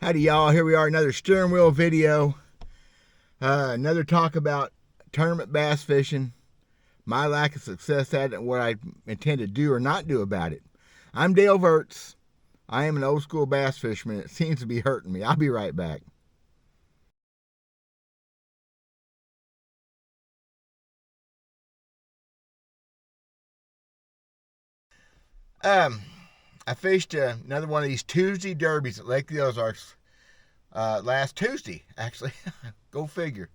Howdy y'all, here we are, another steering wheel video. Another talk about tournament bass fishing, my lack of success at it, and what I intend to do or not do about it. I'm Dale Verts. I am an old school bass fisherman. It seems to be hurting me. I'll be right back. I fished another one of these Tuesday derbies at Lake of the Ozarks last Tuesday, actually. Go figure.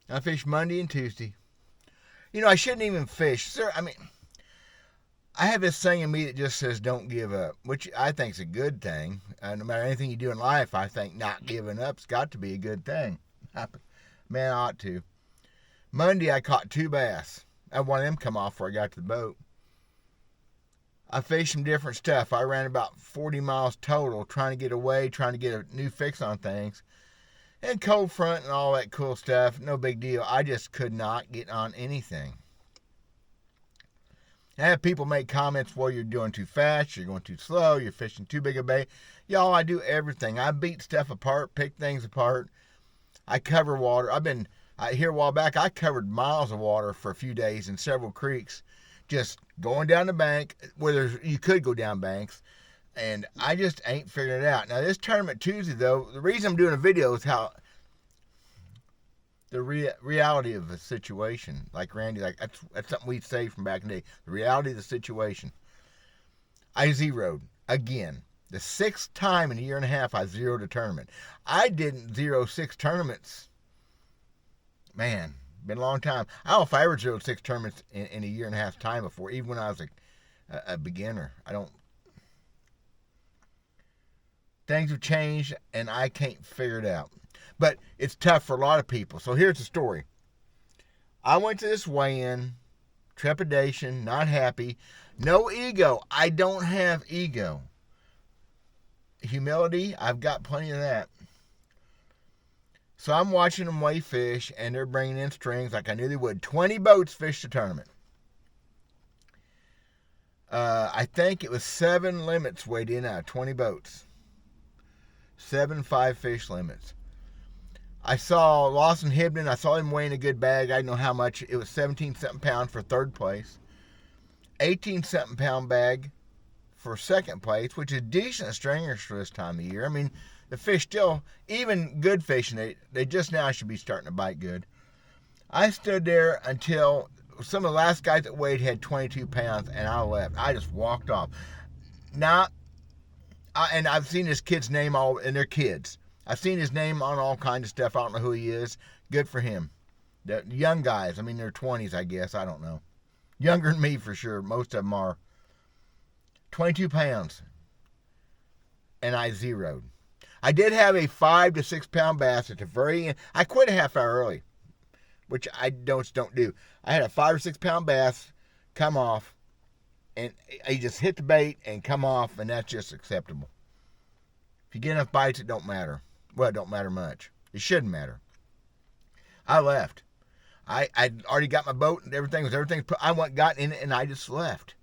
I fished Monday and Tuesday. You know, I shouldn't even fish. Sir, I mean, I have this thing in me that just says don't give up, which I think is a good thing. No matter anything you do in life, I think not giving up's got to be a good thing. Man, I ought to. Monday, I caught 2 bass. I had one of them come off before I got to the boat. I fished some different stuff. I ran about 40 miles total trying to get away, trying to get a new fix on things. And cold front and all that cool stuff, no big deal. I just could not get on anything. I have people make comments, well, you're doing too fast, you're going too slow, you're fishing too big a bait. Y'all, I do everything. I beat stuff apart, pick things apart. I cover water. Here a while back, I covered miles of water for a few days in several creeks. Just going down the bank, where you could go down banks, and I just ain't figured it out. Now, this tournament Tuesday, though, the reason I'm doing a video is how the reality of the situation, like Randy, like that's something we'd say from back in the day, the reality of the situation. I zeroed again. The 6th time in a year and a half I zeroed a tournament. I didn't zero 6 tournaments. Man, been a long time. I don't know if I ever zeroed 6 tournaments in a year and a half time before, even when I was a beginner. Things have changed, and I can't figure it out. But it's tough for a lot of people. So here's the story. I went to this weigh-in, trepidation, not happy, no ego. I don't have ego. Humility, I've got plenty of that. So I'm watching them weigh fish, and they're bringing in strings like I knew they would. 20 boats fished the tournament. I think it was 7 limits weighed in out of 20 boats. 7 5-fish limits. I saw Lawson Hibden. I saw him weighing a good bag. I didn't know how much. It was 17-something pound for 3rd place. 18-something pound bag for 2nd place, which is decent stringers for this time of year. I mean, the fish still, even good fishing, they just now should be starting to bite good. I stood there until some of the last guys that weighed had 22 pounds, and I left. I just walked off. And I've seen this kid's name and they're kids. I've seen his name on all kinds of stuff. I don't know who he is. Good for him. The young guys, I mean, they're 20s, I guess. I don't know. Younger than me for sure. Most of them are. 22 pounds. And I zeroed. I did have a 5 to 6 pound bass at the very end. I quit a half hour early, which I don't do. I had a 5 or 6 pound bass come off, and he just hit the bait and come off, and that's just acceptable. If you get enough bites, it don't matter. Well, it don't matter much. It shouldn't matter. I left. I'd already got my boat and everything. I got in it and I just left.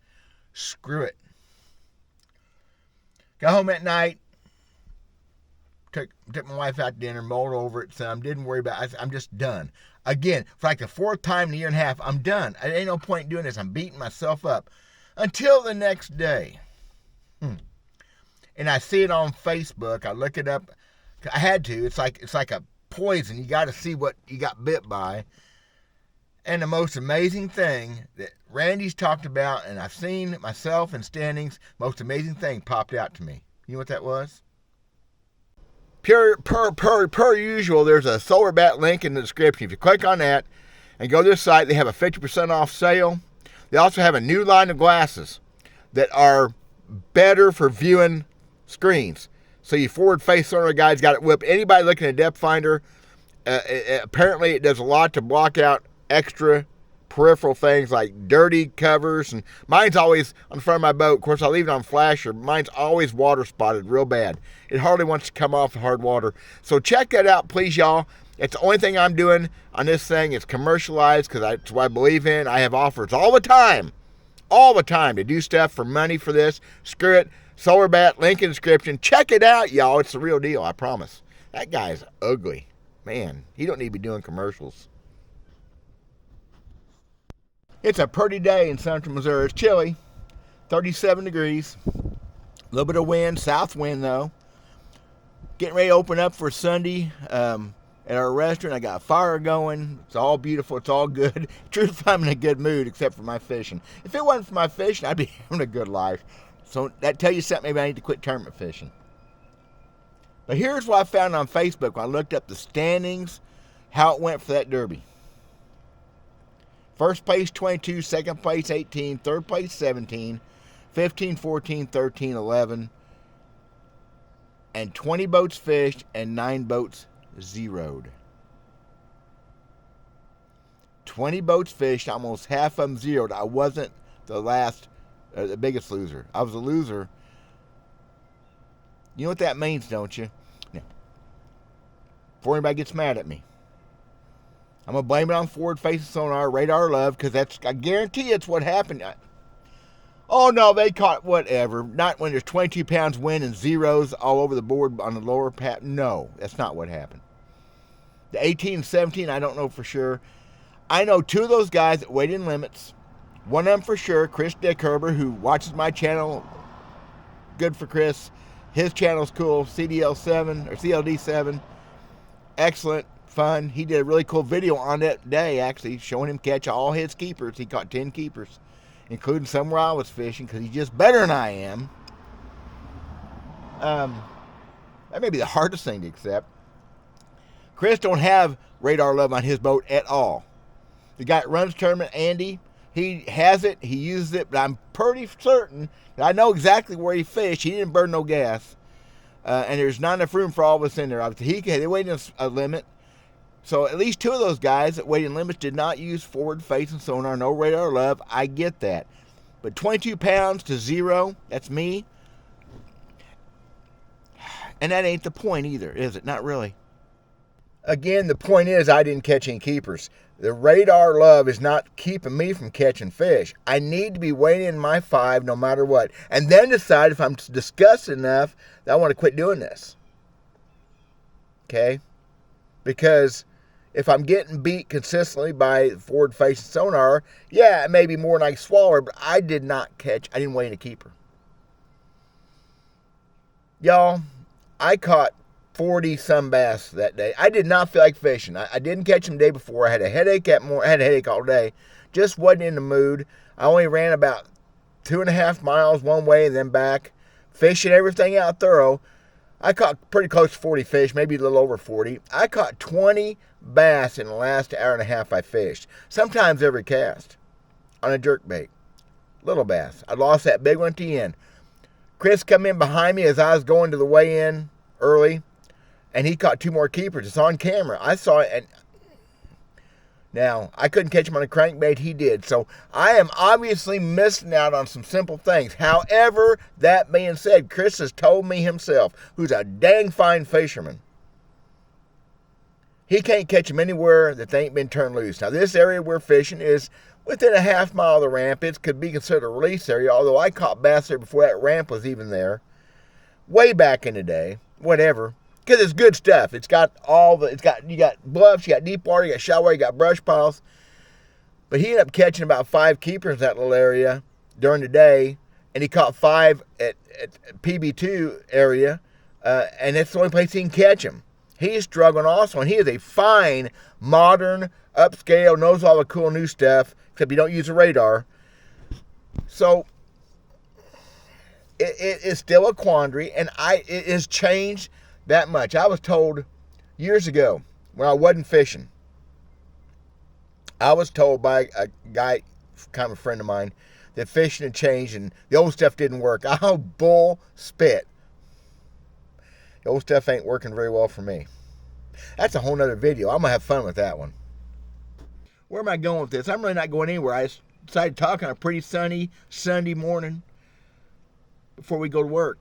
Screw it. Got home at night. Took my wife out to dinner, mulled over it, so I didn't worry about it. I'm just done. Again, for like the 4th time in a year and a half, I'm done. There ain't no point in doing this. I'm beating myself up. Until the next day. And I see it on Facebook. I look it up. I had to. It's like a poison. You got to see what you got bit by. And the most amazing thing that Randy's talked about, and I've seen myself in standings, most amazing thing popped out to me. You know what that was? Per usual, there's a Solar Bat link in the description. If you click on that and go to this site, they have a 50% off sale. They also have a new line of glasses that are better for viewing screens. So you forward-face sonar guys got it whipped. Anybody looking at a depth finder, apparently it does a lot to block out extra peripheral things like dirty covers. And mine's always on the front of my boat. Of course, I leave it on flasher. Mine's always water spotted real bad. It hardly wants to come off the hard water. So check that out, please, y'all. It's the only thing I'm doing on this thing. It's commercialized because that's what I believe in. I have offers all the time to do stuff for money for this. Screw it. Solar bat, link in the description. Check it out, y'all. It's the real deal, I promise. That guy's ugly. Man, he don't need to be doing commercials. It's a pretty day in central Missouri. It's chilly, 37 degrees. A little bit of wind, south wind though. Getting ready to open up for Sunday at our restaurant. I got a fire going. It's all beautiful. It's all good. Truth, I'm in a good mood except for my fishing. If it wasn't for my fishing, I'd be having a good life. So that tell you something. Maybe I need to quit tournament fishing. But here's what I found on Facebook when I looked up the standings, how it went for that derby. First place 22, second place 18, third place 17, 15, 14, 13, 11, and 20 boats fished and 9 boats zeroed. 20 boats fished, almost half of them zeroed. I wasn't the biggest loser. I was a loser. You know what that means, don't you? Now, before anybody gets mad at me, I'm going to blame it on forward-facing sonar, radar love, because I guarantee it's what happened. Oh, no, they caught whatever. Not when there's 22 pounds wind and zeros all over the board on the lower pat. No, that's not what happened. The 18 and 17, I don't know for sure. I know 2 of those guys that weighed in limits. One of them for sure, Chris Dickherber, who watches my channel. Good for Chris. His channel's cool, CDL7 or CLD7. Excellent. Fun. He did a really cool video on that day, actually, showing him catch all his keepers. He caught 10 keepers, including some where I was fishing, because he's just better than I am. That may be the hardest thing to accept. Chris don't have radar love on his boat at all. The guy that runs the tournament, Andy, he has it, he uses it, but I'm pretty certain that I know exactly where he fished. He didn't burn no gas. And there's not enough room for all of us in there. Obviously, they weighed a limit. So at least 2 of those guys that weighed in limits did not use forward-facing sonar, no radar love. I get that. But 22 pounds to 0, that's me. And that ain't the point either, is it? Not really. Again, the point is I didn't catch any keepers. The radar love is not keeping me from catching fish. I need to be weighing in my 5 no matter what. And then decide if I'm disgusted enough that I want to quit doing this. Okay? Because if I'm getting beat consistently by forward-facing sonar, yeah, it may be more than I swallow, but I didn't weigh in a keeper. Y'all, I caught 40-some bass that day. I did not feel like fishing. I didn't catch them the day before. I had a headache I had a headache all day. Just wasn't in the mood. I only ran about 2.5 miles one way and then back, fishing everything out thorough. I caught pretty close to 40 fish, maybe a little over 40. I caught 20 bass in the last hour and a half I fished. Sometimes every cast on a jerkbait. Little bass. I lost that big one at the end. Chris come in behind me as I was going to the weigh-in early, and he caught 2 more keepers. It's on camera. I saw it, and now, I couldn't catch him on a crankbait. He did. So I am obviously missing out on some simple things. However, that being said, Chris has told me himself, who's a dang fine fisherman, he can't catch them anywhere that they ain't been turned loose. Now, this area we're fishing is within a half mile of the ramp. It could be considered a release area, although I caught bass there before that ramp was even there. Way back in the day. Whatever. Because it's good stuff. You got bluffs, you got deep water, you got shallow water, you got brush piles. But he ended up catching about 5 keepers in that little area during the day, and he caught 5 at PB2 area, and that's the only place he can catch them. He's struggling also, and he is a fine, modern, upscale, knows all the cool new stuff, except he don't use a radar. So it is still a quandary, and it has changed that much. I was told years ago when I wasn't fishing, I was told by a guy, kind of a friend of mine, that fishing had changed and the old stuff didn't work. Oh, bull spit. The old stuff ain't working very well for me. That's a whole nother video. I'm going to have fun with that one. Where am I going with this? I'm really not going anywhere. I decided to talk on a pretty sunny Sunday morning before we go to work.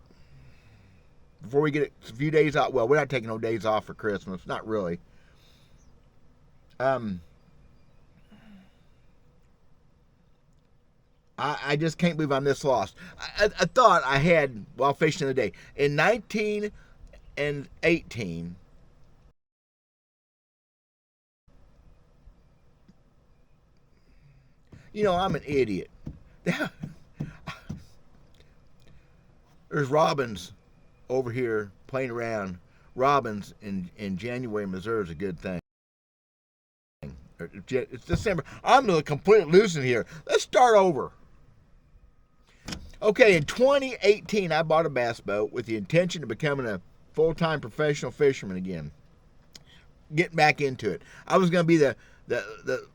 Before we get a few days off. Well, we're not taking no days off for Christmas. Not really. I just can't believe I'm this lost. I thought I had, while fishing the day, in 19 and 18, I'm an idiot. There's robins over here playing around. Robins in January, Missouri is a good thing. It's December. I'm completely losing here. Let's start over. Okay, in 2018, I bought a bass boat with the intention of becoming a full-time professional fisherman again. Getting back into it. I was going to be the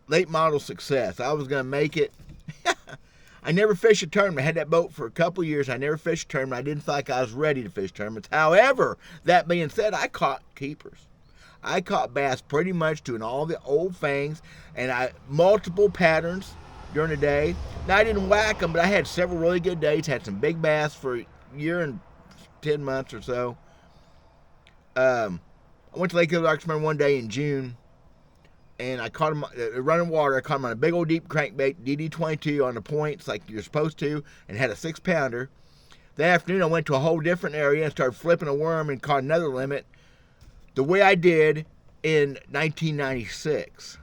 late model success. I was going to make it. I never fished a tournament. I had that boat for a couple years. I never fished a tournament. I didn't feel like I was ready to fish tournaments. However, that being said, I caught keepers. I caught bass pretty much doing all the old things, and multiple patterns during the day. Now, I didn't whack them, but I had several really good days. Had some big bass for a year and 10 months or so. I went to Lake Ozarksburg one day in June, and I caught him running water. I caught him on a big old deep crankbait, DD22 on the points like you're supposed to, and had a 6-pounder. That afternoon, I went to a whole different area and started flipping a worm and caught another limit the way I did in 1996.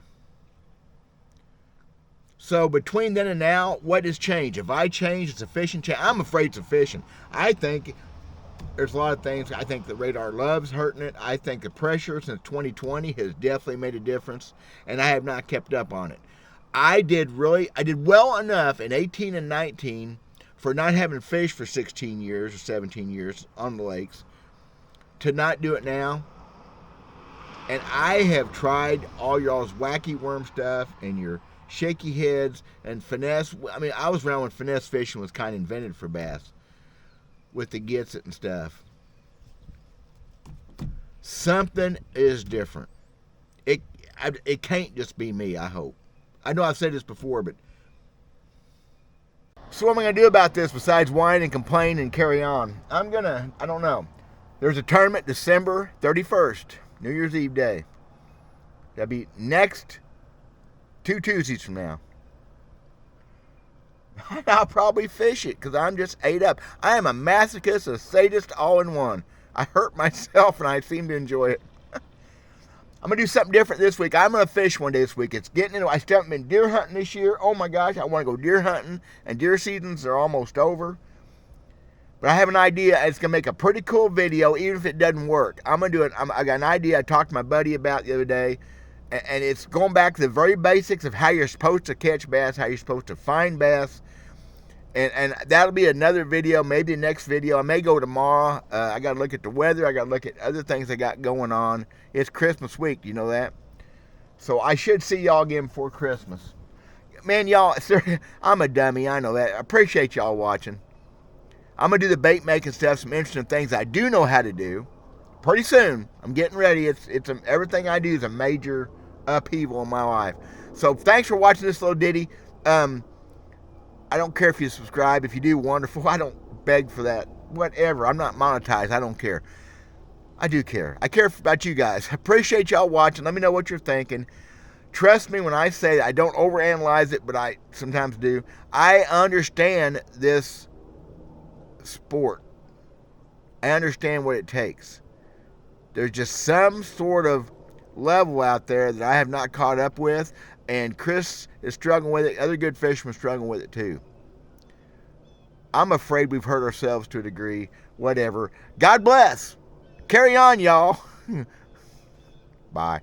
So between then and now, what has changed? Have I changed? It's a fishing change. I'm afraid it's a fishing. I think there's a lot of things. I think the radar love's hurting it. I think the pressure since 2020 has definitely made a difference, and I have not kept up on it. I did well enough in 18 and 19 for not having fished for 16 years or 17 years on the lakes to not do it now. And I have tried all y'all's wacky worm stuff and your shaky heads and finesse. I mean, I was around when finesse fishing was kind of invented for bass with the gets it and stuff. Something is different. It can't just be me, I hope. I know I've said this before, but so what am I going to do about this besides whine and complain and carry on? I don't know. There's a tournament December 31st. New Year's Eve day. That'll be next 2 Tuesdays from now. I'll probably fish it because I'm just ate up. I am a masochist, a sadist, all in one. I hurt myself and I seem to enjoy it. I'm going to do something different this week. I'm going to fish one day this week. It's getting into, I still haven't been deer hunting this year. Oh my gosh, I want to go deer hunting, and deer seasons are almost over. But I have an idea. It's going to make a pretty cool video, even if it doesn't work. I'm going to do it. I got an idea I talked to my buddy about the other day, and it's going back to the very basics of how you're supposed to catch bass, how you're supposed to find bass. And that'll be another video, maybe the next video. I may go tomorrow. I got to look at the weather. I got to look at other things I got going on. It's Christmas week, you know that? So I should see y'all again before Christmas. Man, y'all, I'm a dummy. I know that. I appreciate y'all watching. I'm going to do the bait making stuff, some interesting things I do know how to do. Pretty soon. I'm getting ready. Everything I do is a major upheaval in my life. So thanks for watching this little ditty. I don't care if you subscribe. If you do, wonderful. I don't beg for that. Whatever. I'm not monetized. I don't care. I do care. I care about you guys. I appreciate y'all watching. Let me know what you're thinking. Trust me when I say I don't overanalyze it, but I sometimes do. I understand this sport. I understand what it takes. There's just some sort of level out there that I have not caught up with, and Chris is struggling with it. Other good fishermen are struggling with it too. I'm afraid we've hurt ourselves to a degree. Whatever. God bless. Carry on, y'all. Bye.